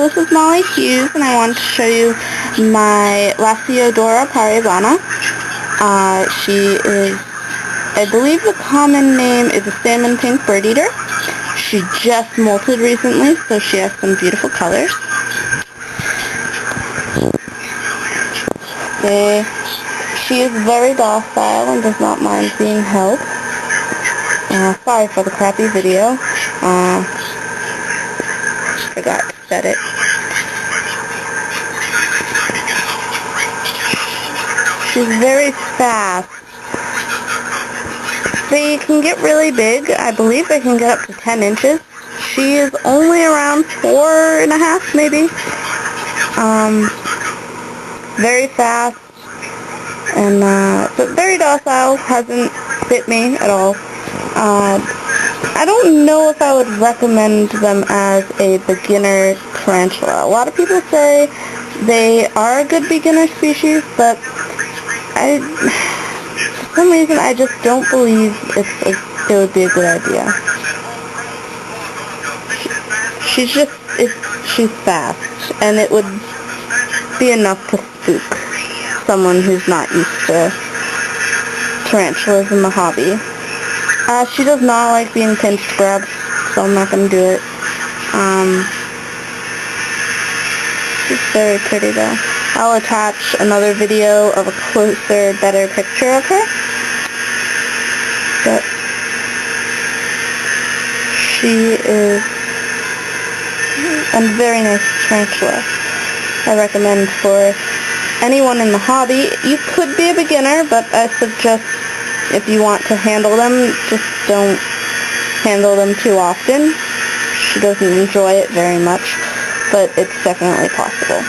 this is Molly Hughes, and I wanted to show you my Lasiodora paribana. She is, I believe the common name is a salmon pink bird eater. She just molted recently, so she has some beautiful colors. She is very docile and does not mind being held. Sorry for the crappy video. Forgot to set it. She's very fast. They can get really big. I believe they can get up to 10 inches. She is only around 4.5 maybe. Very fast and but very docile. Hasn't bit me at all. I don't know if I would recommend them as a beginner tarantula. A lot of people say they are a good beginner species, but for some reason I just don't believe it would be a good idea. She's fast, and it would be enough to spook someone who's not used to tarantulas in the hobby. She does not like being pinched grabbed, so I'm not going to do it. She's very pretty though. I'll attach another video of a closer, better picture of her. But she is a very nice tarantula. I recommend for anyone in the hobby. You could be a beginner, but I suggest if you want to handle them, just don't handle them too often. She doesn't enjoy it very much, but it's definitely possible.